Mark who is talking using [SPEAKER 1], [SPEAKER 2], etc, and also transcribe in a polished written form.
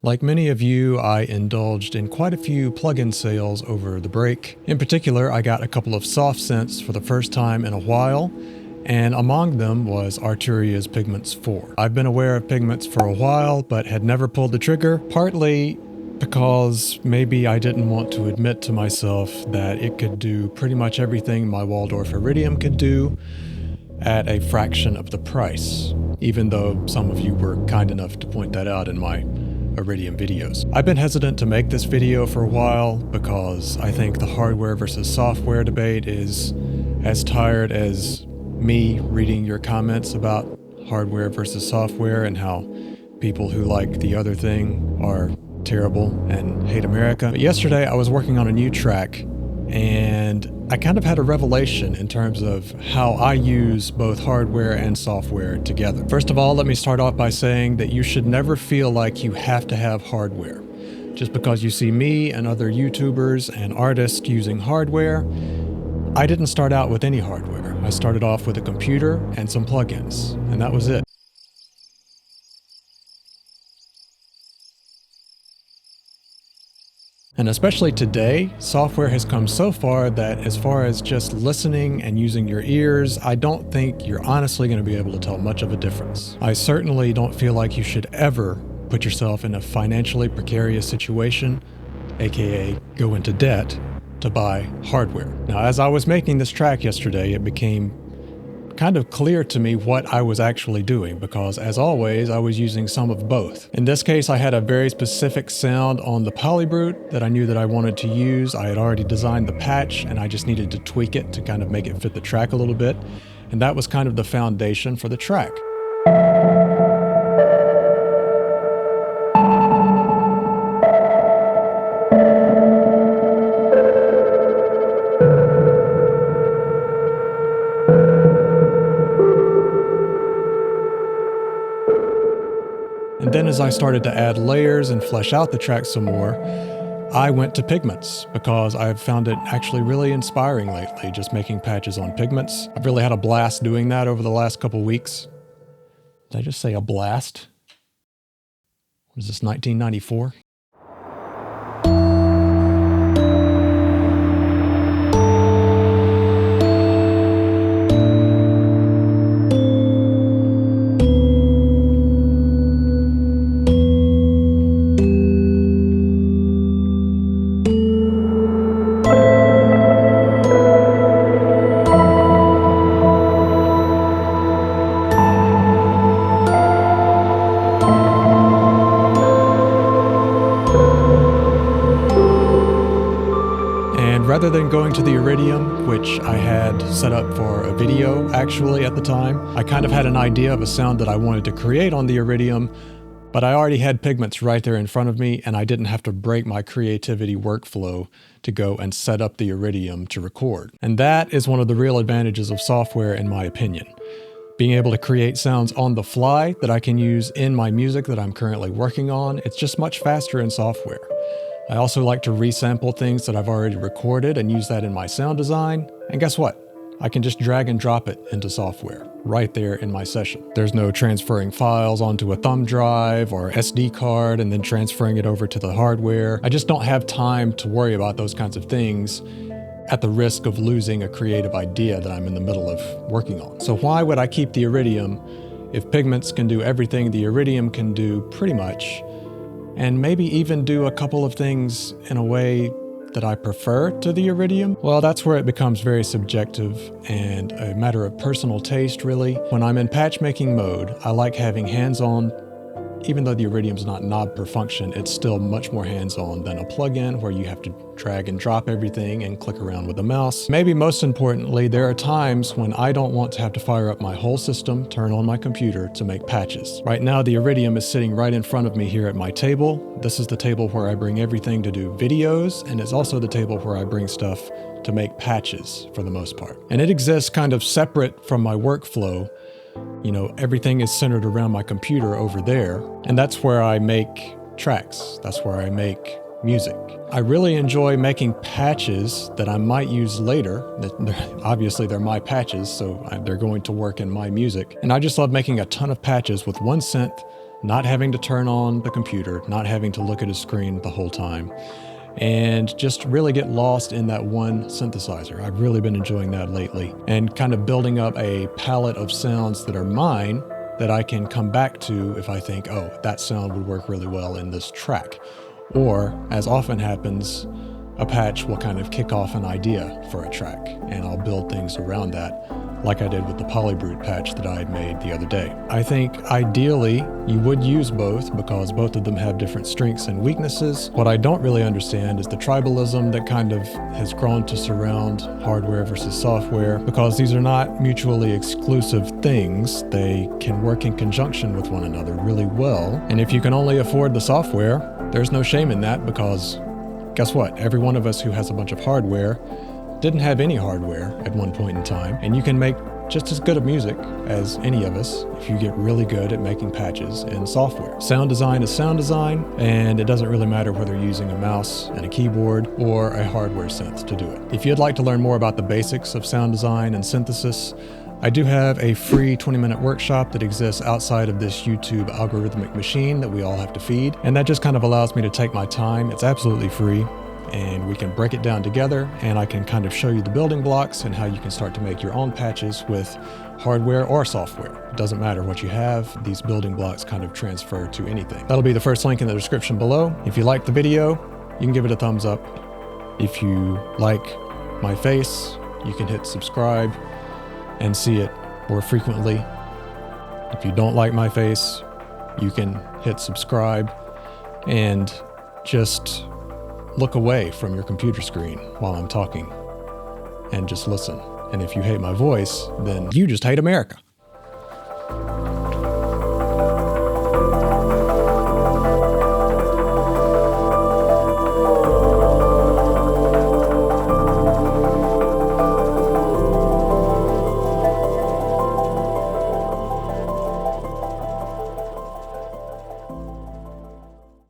[SPEAKER 1] Like many of you, I indulged in quite a few plugin sales over the break. In particular, I got a couple of soft synths for the first time in a while, and among them was Arturia's Pigments 4. I've been aware of Pigments for a while, but had never pulled the trigger, partly because maybe I didn't want to admit to myself that it could do pretty much everything my Waldorf Iridium could do at a fraction of the price, even though some of you were kind enough to point that out in my Iridium videos. I've been hesitant to make this video for a while because I think the hardware versus software debate is as tired as me reading your comments about hardware versus software and how people who like the other thing are terrible and hate America. But yesterday I was working on a new track and I kind of had a revelation in terms of how I use both hardware and software together. First of all, let me start off by saying that you should never feel like you have to have hardware. Just because you see me and other YouTubers and artists using hardware, I didn't start out with any hardware. I started off with a computer and some plugins, and that was it. And especially today, software has come so far that as far as just listening and using your ears, I don't think you're honestly going to be able to tell much of a difference. I certainly don't feel like you should ever put yourself in a financially precarious situation, aka go into debt, to buy hardware. Now, as I was making this track yesterday, it became kind of clear to me what I was actually doing because, as always, I was using some of both. In this case, I had a very specific sound on the polybrute that I knew that I wanted to use. I had already designed the patch and I just needed to tweak it to kind of make it fit the track a little bit. And that was kind of the foundation for the track. And then as I started to add layers and flesh out the track some more, I went to Pigments because I've found it actually really inspiring lately, just making patches on Pigments. I've really had a blast doing that over the last couple weeks. Did I just say a blast? What is this, 1994? Rather than going to the Iridium, which I had set up for a video actually at the time, I kind of had an idea of a sound that I wanted to create on the Iridium, but I already had Pigments right there in front of me and I didn't have to break my creativity workflow to go and set up the Iridium to record. And that is one of the real advantages of software in my opinion. Being able to create sounds on the fly that I can use in my music that I'm currently working on, it's just much faster in software. I also like to resample things that I've already recorded and use that in my sound design. And guess what? I can just drag and drop it into software right there in my session. There's no transferring files onto a thumb drive or SD card and then transferring it over to the hardware. I just don't have time to worry about those kinds of things at the risk of losing a creative idea that I'm in the middle of working on. So why would I keep the Iridium if Pigments can do everything the Iridium can do pretty much, and maybe even do a couple of things in a way that I prefer to the Iridium? Well, that's where it becomes very subjective and a matter of personal taste, really. When I'm in patchmaking mode, I like having hands-on. Even though the Iridium's not knob per function, it's still much more hands-on than a plugin where you have to drag and drop everything and click around with the mouse. Maybe most importantly, there are times when I don't want to have to fire up my whole system, turn on my computer to make patches. Right now, the Iridium is sitting right in front of me here at my table. This is the table where I bring everything to do videos, and it's also the table where I bring stuff to make patches for the most part. And it exists kind of separate from my workflow. You know, everything is centered around my computer over there, and that's where I make tracks. That's where I make music. I really enjoy making patches that I might use later. Obviously, they're my patches, so they're going to work in my music. And I just love making a ton of patches with one synth not having to turn on the computer, not having to look at a screen the whole time, and just really get lost in that one synthesizer. I've really been enjoying that lately, and kind of building up a palette of sounds that are mine that I can come back to if I think, oh, that sound would work really well in this track. Or, as often happens, a patch will kind of kick off an idea for a track, and I'll build things around that, like I did with the Polybrute patch that I had made the other day. I think ideally you would use both because both of them have different strengths and weaknesses. What I don't really understand is the tribalism that kind of has grown to surround hardware versus software, because these are not mutually exclusive things. They can work in conjunction with one another really well. And if you can only afford the software, there's no shame in that, because guess what? Every one of us who has a bunch of hardware didn't have any hardware at one point in time, and you can make just as good of music as any of us if you get really good at making patches in software. Sound design is sound design, and it doesn't really matter whether you're using a mouse and a keyboard or a hardware synth to do it. If you'd like to learn more about the basics of sound design and synthesis, I do have a free 20-minute workshop that exists outside of this YouTube algorithmic machine that we all have to feed, and that just kind of allows me to take my time. It's absolutely free, and we can break it down together, and I can kind of show you the building blocks and how you can start to make your own patches with hardware or software. It doesn't matter what you have, these building blocks kind of transfer to anything. That'll be the first link in the description below. If you like the video, you can give it a thumbs up. If you like my face, you can hit subscribe and see it more frequently. If you don't like my face, you can hit subscribe and just look away from your computer screen while I'm talking and just listen. And if you hate my voice, then you just hate America.